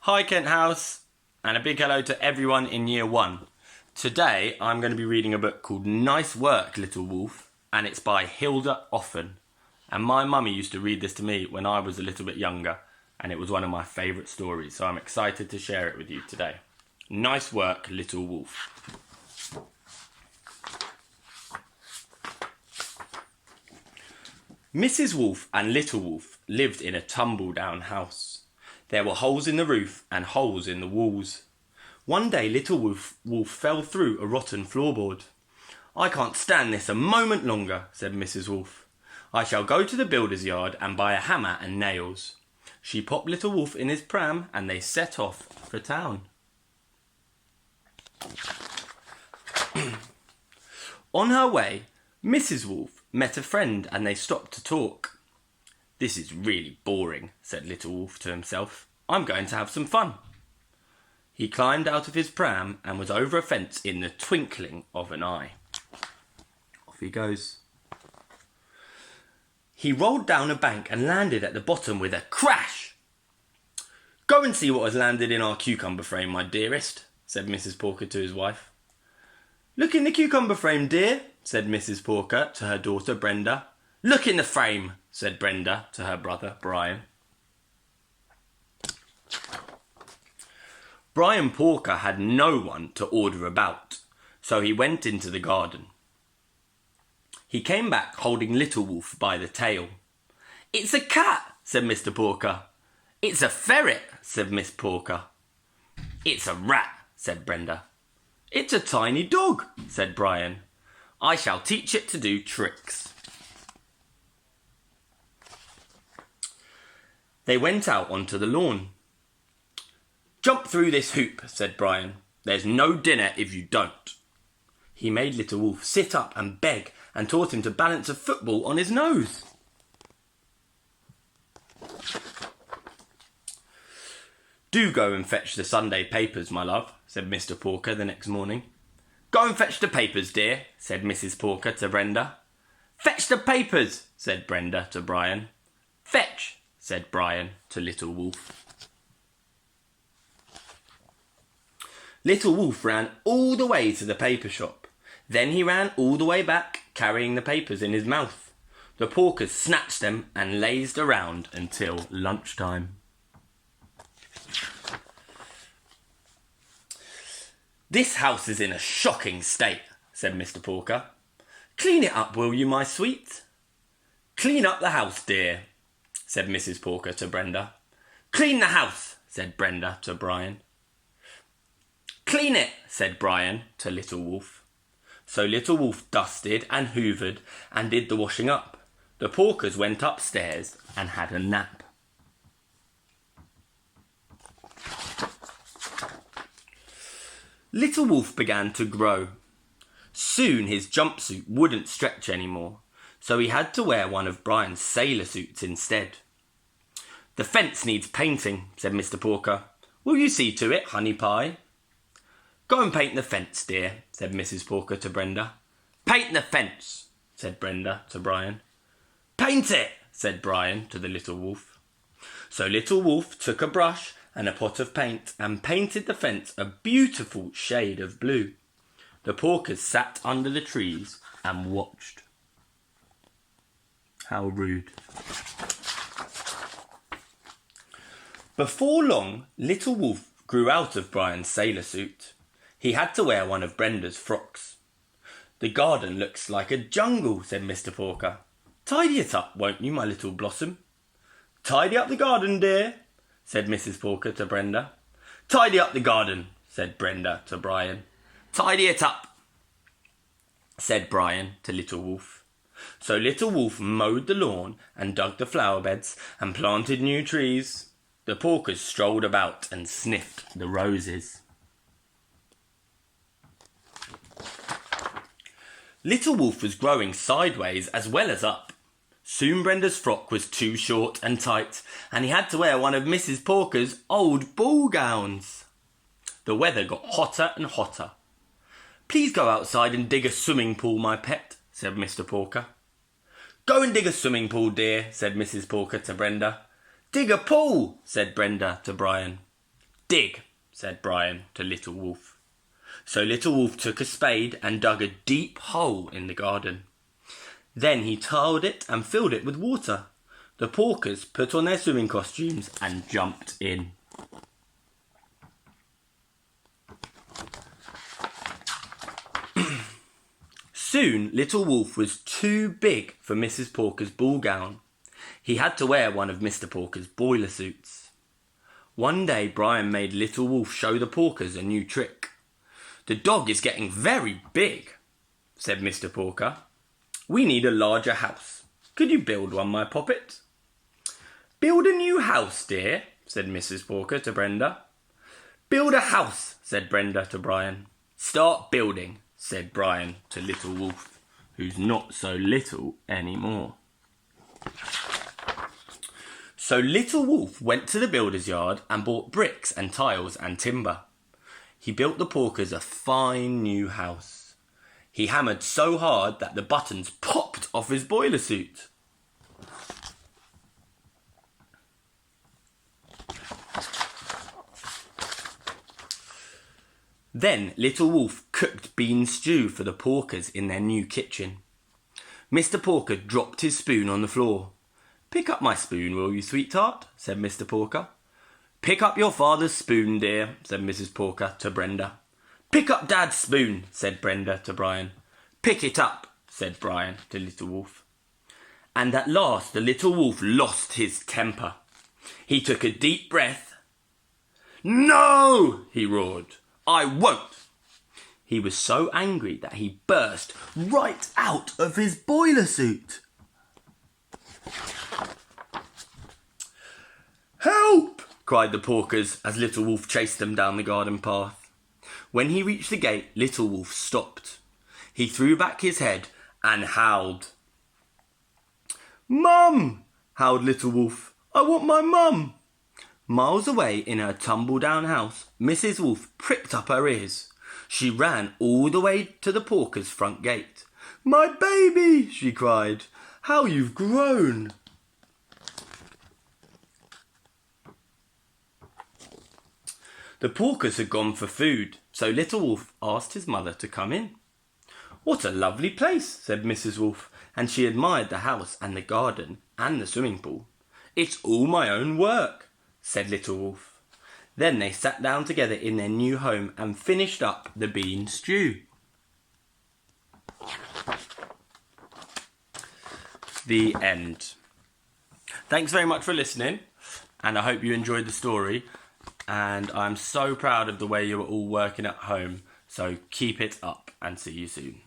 Hi Kent House, and a big hello to everyone in year 1. Today I'm going to be reading a book called Nice Work, Little Wolf, and it's by Hilda Offen. And my mummy used to read this to me when I was a little bit younger, and it was one of my favourite stories, so I'm excited to share it with you today. Nice Work, Little Wolf. Mrs. Wolf and Little Wolf lived in a tumble-down house. There were holes in the roof and holes in the walls. One day Little Wolf fell through a rotten floorboard. "I can't stand this a moment longer," said Mrs. Wolf. "I shall go to the builder's yard and buy a hammer and nails." She popped Little Wolf in his pram and they set off for town. On her way, Mrs. Wolf met a friend and they stopped to talk. "This is really boring," said Little Wolf to himself. "I'm going to have some fun." He climbed out of his pram and was over a fence in the twinkling of an eye. Off he goes. He rolled down a bank and landed at the bottom with a crash. "Go and see what has landed in our cucumber frame, my dearest," said Mrs. Porker to his wife. "Look in the cucumber frame, dear," said Mrs. Porker to her daughter Brenda. "Look in the frame," said Brenda to her brother Brian. Brian Porker had no one to order about, so he went into the garden. He came back holding Little Wolf by the tail. "It's a cat," said Mr. Porker. "It's a ferret," said Miss Porker. "It's a rat," said Brenda. "It's a tiny dog," said Brian. "I shall teach it to do tricks." They went out onto the lawn. "Jump through this hoop," said Brian. "There's no dinner if you don't." He made Little Wolf sit up and beg and taught him to balance a football on his nose. "Do go and fetch the Sunday papers, my love," said Mr. Porker the next morning. "Go and fetch the papers, dear," said Mrs. Porker to Brenda. "Fetch the papers," said Brenda to Brian. "Fetch," said Brian to Little Wolf. Little Wolf ran all the way to the paper shop. Then he ran all the way back, carrying the papers in his mouth. The Porkers snatched them and lazed around until lunchtime. "This house is in a shocking state," said Mr. Porker. "Clean it up, will you, my sweet?" "Clean up the house, dear," said Mrs. Porker to Brenda. "Clean the house," said Brenda to Brian. "Clean it," said Brian to Little Wolf. So Little Wolf dusted and hoovered and did the washing up. The Porkers went upstairs and had a nap. Little Wolf began to grow. Soon his jumpsuit wouldn't stretch anymore, so he had to wear one of Brian's sailor suits instead. "The fence needs painting," said Mr. Porker. "Will you see to it, Honey Pie?" "Go and paint the fence, dear," said Mrs. Porker to Brenda. "Paint the fence," said Brenda to Brian. "Paint it," said Brian to the Little Wolf. So Little Wolf took a brush and a pot of paint and painted the fence a beautiful shade of blue. The Porkers sat under the trees and watched. How rude. Before long, Little Wolf grew out of Brian's sailor suit. He had to wear one of Brenda's frocks. "The garden looks like a jungle," said Mr. Porker. "Tidy it up, won't you, my little blossom?" "Tidy up the garden, dear," said Mrs. Porker to Brenda. "Tidy up the garden," said Brenda to Brian. "Tidy it up," said Brian to Little Wolf. So Little Wolf mowed the lawn and dug the flower beds and planted new trees. The Porkers strolled about and sniffed the roses. Little Wolf was growing sideways as well as up. Soon Brenda's frock was too short and tight, and he had to wear one of Mrs. Porker's old ball gowns. The weather got hotter and hotter. "Please go outside and dig a swimming pool, my pet," said Mr. Porker. "Go and dig a swimming pool, dear," said Mrs. Porker to Brenda. "Dig a pool," said Brenda to Brian. "Dig," said Brian to Little Wolf. So Little Wolf took a spade and dug a deep hole in the garden. Then he tiled it and filled it with water. The porkers put on their swimming costumes and jumped in. Soon Little Wolf was too big for Mrs. Porker's ball gown. He had to wear one of Mr. Porker's boiler suits. One day Brian made Little Wolf show the porkers a new trick. "The dog is getting very big," said Mr. Porker. "We need a larger house. Could you build one, my poppet?" "Build a new house, dear," said Mrs. Porker to Brenda. "Build a house," said Brenda to Brian. "Start building," said Brian to Little Wolf, who's not so little anymore. So Little Wolf went to the builder's yard and bought bricks and tiles and timber. He built the porkers a fine new house. He hammered so hard that the buttons popped off his boiler suit. Then Little Wolf cooked bean stew for the porkers in their new kitchen. Mr. Porker dropped his spoon on the floor. "Pick up my spoon, will you, sweetheart?" said Mr. Porker. "Pick up your father's spoon, dear," said Mrs. Porker to Brenda. "Pick up Dad's spoon," said Brenda to Brian. "Pick it up," said Brian to Little Wolf. And at last the Little Wolf lost his temper. He took a deep breath. "No!" he roared. "I won't!" He was so angry that he burst right out of his boiler suit. "Help!" cried the porkers as Little Wolf chased them down the garden path. When he reached the gate, Little Wolf stopped. He threw back his head and howled. "Mum!" howled Little Wolf. "I want my mum!" Miles away in her tumble-down house, Mrs. Wolf pricked up her ears. She ran all the way to the porker's front gate. "My baby!" she cried. "How you've grown!" The porkers had gone for food, so Little Wolf asked his mother to come in. "What a lovely place," said Mrs. Wolf, and she admired the house and the garden and the swimming pool. "It's all my own work," said Little Wolf. Then they sat down together in their new home and finished up the bean stew. The end. Thanks very much for listening, and I hope you enjoyed the story. And I'm so proud of the way you're all working at home, so keep it up and see you soon.